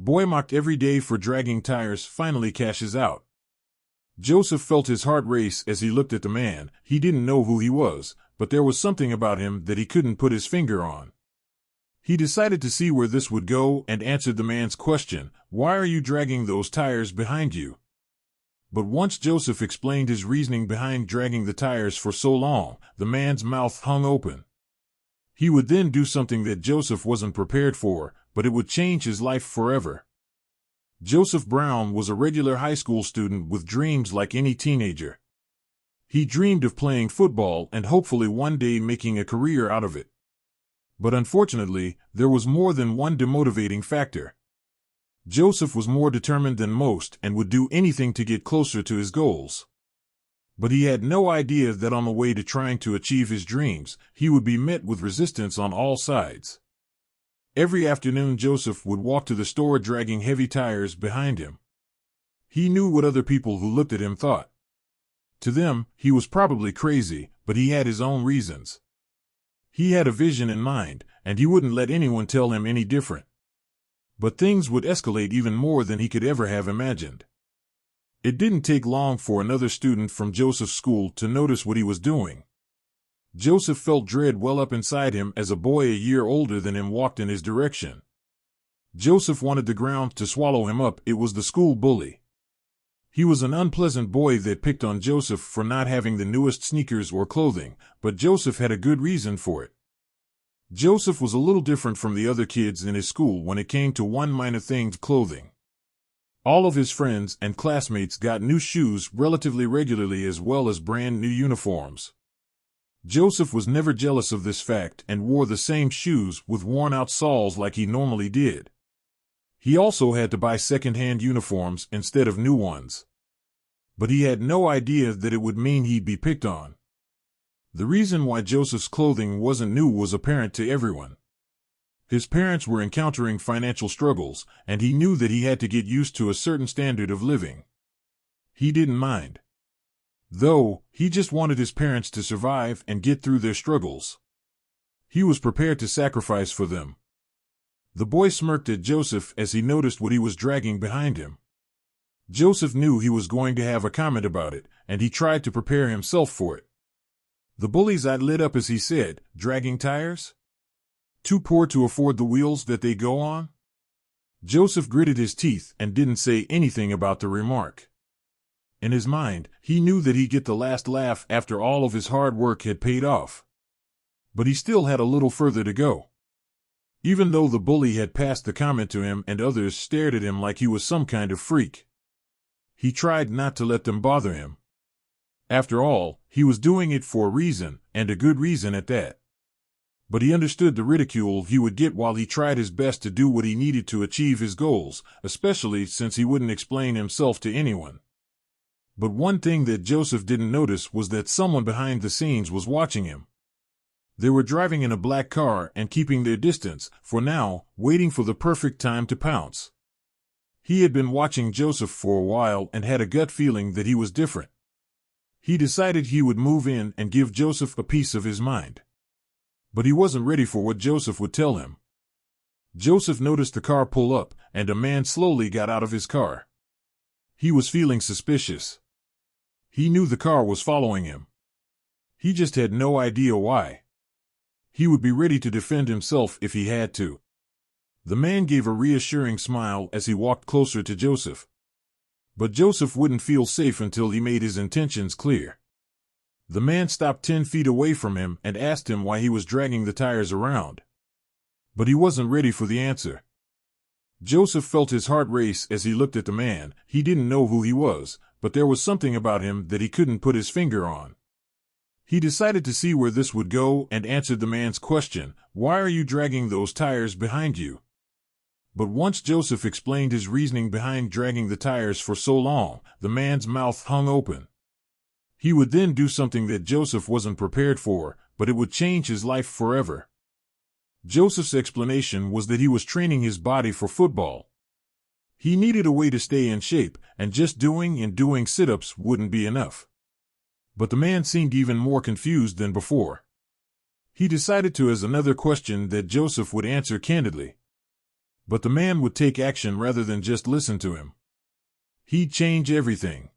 boy mocked every day for dragging tires finally cashes out. Joseph felt his heart race as he looked at the man. He didn't know who he was, but there was something about him that he couldn't put his finger on. He decided to see where this would go and answered the man's question, "Why are you dragging those tires behind you?" But once Joseph explained his reasoning behind dragging the tires for so long, the man's mouth hung open. He would then do something that Joseph wasn't prepared for, but it would change his life forever. Joseph Brown was a regular high school student with dreams like any teenager. He dreamed of playing football and hopefully one day making a career out of it. But unfortunately, there was more than one demotivating factor. Joseph was more determined than most and would do anything to get closer to his goals. But he had no idea that on the way to trying to achieve his dreams, he would be met with resistance on all sides. Every afternoon Joseph would walk to the store dragging heavy tires behind him. He knew what other people who looked at him thought. To them, he was probably crazy, but he had his own reasons. He had a vision in mind, and he wouldn't let anyone tell him any different. But things would escalate even more than he could ever have imagined. It didn't take long for another student from Joseph's school to notice what he was doing. Joseph felt dread well up inside him as a boy a year older than him walked in his direction. Joseph wanted the ground to swallow him up. It was the school bully. He was an unpleasant boy that picked on Joseph for not having the newest sneakers or clothing, but Joseph had a good reason for it. Joseph was a little different from the other kids in his school when it came to one minor thing: clothing. All of his friends and classmates got new shoes relatively regularly as well as brand new uniforms. Joseph was never jealous of this fact and wore the same shoes with worn-out soles like he normally did. He also had to buy second-hand uniforms instead of new ones. But he had no idea that it would mean he'd be picked on. The reason why Joseph's clothing wasn't new was apparent to everyone. His parents were encountering financial struggles, and he knew that he had to get used to a certain standard of living. He didn't mind. Though, he just wanted his parents to survive and get through their struggles. He was prepared to sacrifice for them. The boy smirked at Joseph as he noticed what he was dragging behind him. Joseph knew he was going to have a comment about it, and he tried to prepare himself for it. The bully's eye lit up as he said, "Dragging tires? Too poor to afford the wheels that they go on?" Joseph gritted his teeth and didn't say anything about the remark. In his mind, he knew that he'd get the last laugh after all of his hard work had paid off. But he still had a little further to go. Even though the bully had passed the comment to him and others stared at him like he was some kind of freak, he tried not to let them bother him. After all, he was doing it for a reason, and a good reason at that. But he understood the ridicule he would get while he tried his best to do what he needed to achieve his goals, especially since he wouldn't explain himself to anyone. But one thing that Joseph didn't notice was that someone behind the scenes was watching him. They were driving in a black car and keeping their distance, for now, waiting for the perfect time to pounce. He had been watching Joseph for a while and had a gut feeling that he was different. He decided he would move in and give Joseph a piece of his mind. But he wasn't ready for what Joseph would tell him. Joseph noticed the car pull up, and a man slowly got out of his car. He was feeling suspicious. He knew the car was following him. He just had no idea why. He would be ready to defend himself if he had to. The man gave a reassuring smile as he walked closer to Joseph. But Joseph wouldn't feel safe until he made his intentions clear. The man stopped 10 feet away from him and asked him why he was dragging the tires around. But he wasn't ready for the answer. Joseph felt his heart race as he looked at the man. He didn't know who he was, but there was something about him that he couldn't put his finger on. He decided to see where this would go and answered the man's question, "Why are you dragging those tires behind you?" But once Joseph explained his reasoning behind dragging the tires for so long, the man's mouth hung open. He would then do something that Joseph wasn't prepared for, but it would change his life forever. Joseph's explanation was that he was training his body for football. He needed a way to stay in shape, and just doing sit-ups wouldn't be enough. But the man seemed even more confused than before. He decided to ask another question that Joseph would answer candidly. But the man would take action rather than just listen to him. He'd change everything.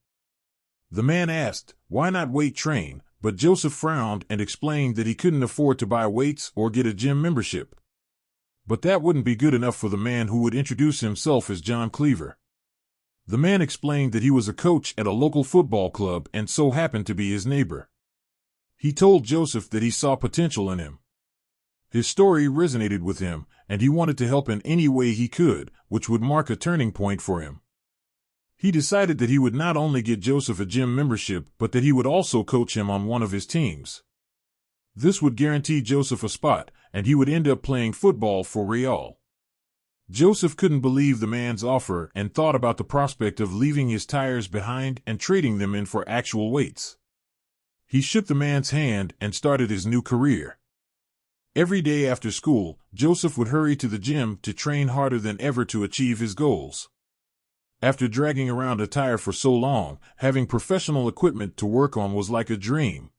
The man asked, why not weight train, but Joseph frowned and explained that he couldn't afford to buy weights or get a gym membership. But that wouldn't be good enough for the man who would introduce himself as John Cleaver. The man explained that he was a coach at a local football club and so happened to be his neighbor. He told Joseph that he saw potential in him. His story resonated with him, and he wanted to help in any way he could, which would mark a turning point for him. He decided that he would not only get Joseph a gym membership, but that he would also coach him on one of his teams. This would guarantee Joseph a spot, and he would end up playing football for Real. Joseph couldn't believe the man's offer and thought about the prospect of leaving his tires behind and trading them in for actual weights. He shook the man's hand and started his new career. Every day after school, Joseph would hurry to the gym to train harder than ever to achieve his goals. After dragging around a tire for so long, having professional equipment to work on was like a dream.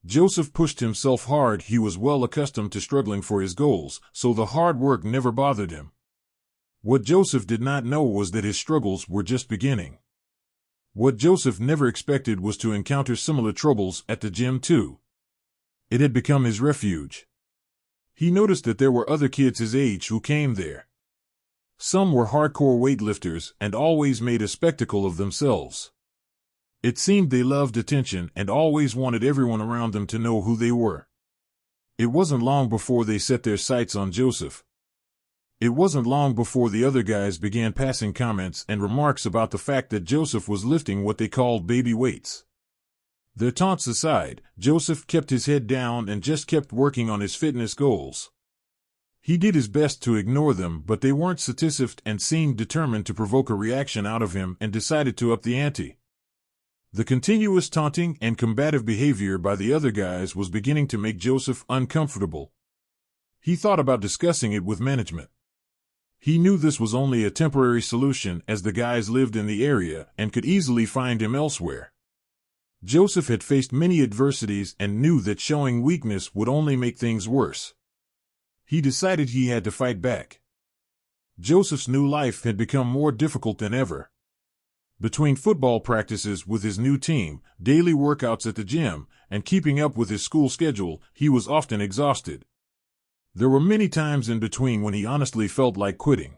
Joseph pushed himself hard. He was well accustomed to struggling for his goals, so the hard work never bothered him. What Joseph did not know was that his struggles were just beginning. What Joseph never expected was to encounter similar troubles at the gym too. It had become his refuge. He noticed that there were other kids his age who came there. Some were hardcore weightlifters and always made a spectacle of themselves. It seemed they loved attention and always wanted everyone around them to know who they were. It wasn't long before they set their sights on Joseph. It wasn't long before the other guys began passing comments and remarks about the fact that Joseph was lifting what they called baby weights. Their taunts aside, Joseph kept his head down and just kept working on his fitness goals. He did his best to ignore them, but they weren't satisfied and seemed determined to provoke a reaction out of him and decided to up the ante. The continuous taunting and combative behavior by the other guys was beginning to make Joseph uncomfortable. He thought about discussing it with management. He knew this was only a temporary solution as the guys lived in the area and could easily find him elsewhere. Joseph had faced many adversities and knew that showing weakness would only make things worse. He decided he had to fight back. Joseph's new life had become more difficult than ever. Between football practices with his new team, daily workouts at the gym, and keeping up with his school schedule, he was often exhausted. There were many times in between when he honestly felt like quitting.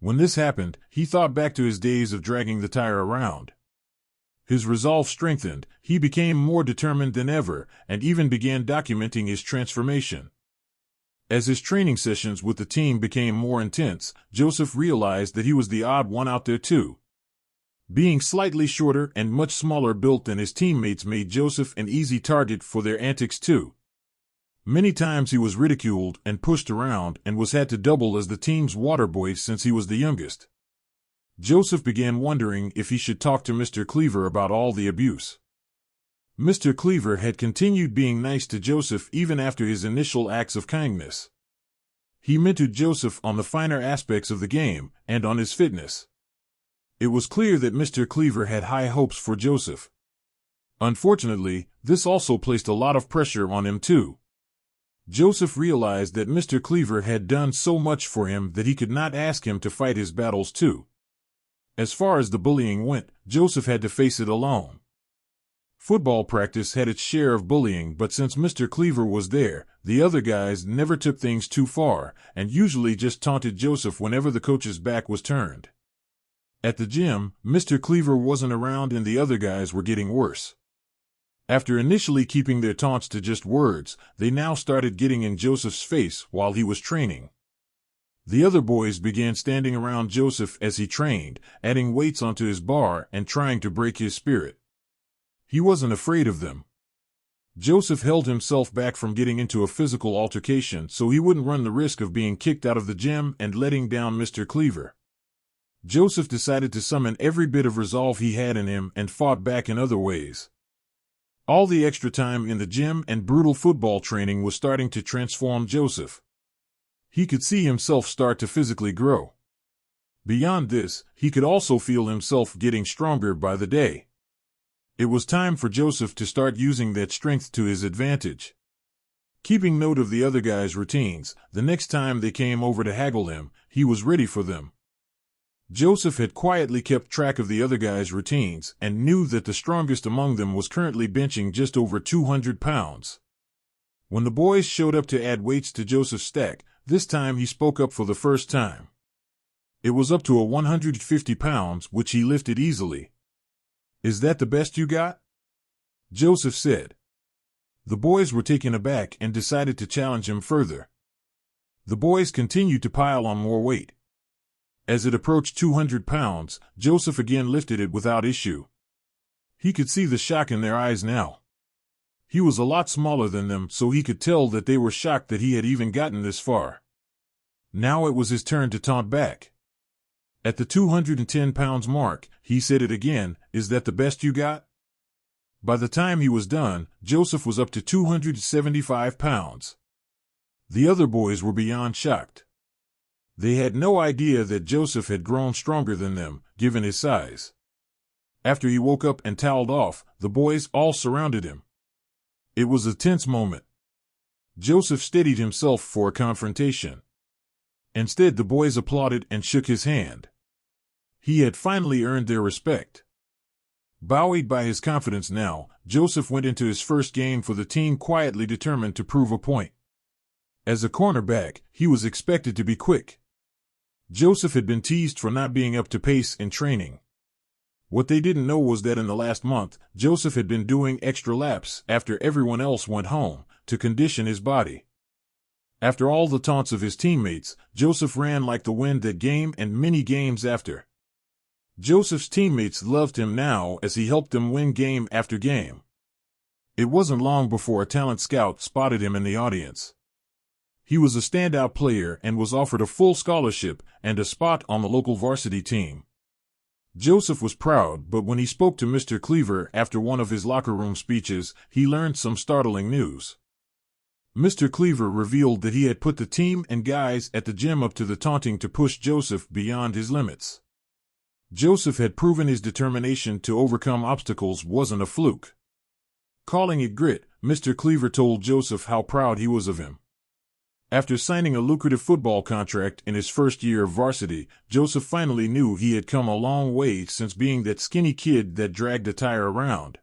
When this happened, he thought back to his days of dragging the tire around. His resolve strengthened, he became more determined than ever, and even began documenting his transformation. As his training sessions with the team became more intense, Joseph realized that he was the odd one out there too. Being slightly shorter and much smaller built than his teammates made Joseph an easy target for their antics too. Many times he was ridiculed and pushed around and was had to double as the team's water boy since he was the youngest. Joseph began wondering if he should talk to Mr. Cleaver about all the abuse. Mr. Cleaver had continued being nice to Joseph even after his initial acts of kindness. He mentored Joseph on the finer aspects of the game and on his fitness. It was clear that Mr. Cleaver had high hopes for Joseph. Unfortunately, this also placed a lot of pressure on him too. Joseph realized that Mr. Cleaver had done so much for him that he could not ask him to fight his battles too. As far as the bullying went, Joseph had to face it alone. Football practice had its share of bullying, but since Mr. Cleaver was there, the other guys never took things too far, and usually just taunted Joseph whenever the coach's back was turned. At the gym, Mr. Cleaver wasn't around and the other guys were getting worse. After initially keeping their taunts to just words, they now started getting in Joseph's face while he was training. The other boys began standing around Joseph as he trained, adding weights onto his bar and trying to break his spirit. He wasn't afraid of them. Joseph held himself back from getting into a physical altercation so he wouldn't run the risk of being kicked out of the gym and letting down Mr. Cleaver. Joseph decided to summon every bit of resolve he had in him and fought back in other ways. All the extra time in the gym and brutal football training was starting to transform Joseph. He could see himself start to physically grow. Beyond this, he could also feel himself getting stronger by the day. It was time for Joseph to start using that strength to his advantage. Keeping note of the other guys' routines, the next time they came over to haggle him, he was ready for them. Joseph had quietly kept track of the other guys' routines and knew that the strongest among them was currently benching just over 200 pounds. When the boys showed up to add weights to Joseph's stack, this time he spoke up for the first time. It was up to 150 pounds, which he lifted easily. "Is that the best you got?" Joseph said. The boys were taken aback and decided to challenge him further. The boys continued to pile on more weight. As it approached 200 pounds, Joseph again lifted it without issue. He could see the shock in their eyes now. He was a lot smaller than them, so he could tell that they were shocked that he had even gotten this far. Now it was his turn to taunt back. At the 210 pounds mark, he said it again, "Is that the best you got?" By the time he was done, Joseph was up to 275 pounds. The other boys were beyond shocked. They had no idea that Joseph had grown stronger than them, given his size. After he woke up and toweled off, the boys all surrounded him. It was a tense moment. Joseph steadied himself for a confrontation. Instead, the boys applauded and shook his hand. He had finally earned their respect. Buoyed by his confidence now, Joseph went into his first game for the team quietly determined to prove a point. As a cornerback, he was expected to be quick. Joseph had been teased for not being up to pace in training. What they didn't know was that in the last month, Joseph had been doing extra laps after everyone else went home to condition his body. After all the taunts of his teammates, Joseph ran like the wind that game and many games after. Joseph's teammates loved him now as he helped them win game after game. It wasn't long before a talent scout spotted him in the audience. He was a standout player and was offered a full scholarship and a spot on the local varsity team. Joseph was proud, but when he spoke to Mr. Cleaver after one of his locker room speeches, he learned some startling news. Mr. Cleaver revealed that he had put the team and guys at the gym up to the taunting to push Joseph beyond his limits. Joseph had proven his determination to overcome obstacles wasn't a fluke. Calling it grit, Mr. Cleaver told Joseph how proud he was of him. After signing a lucrative football contract in his first year of varsity, Joseph finally knew he had come a long way since being that skinny kid that dragged a tire around.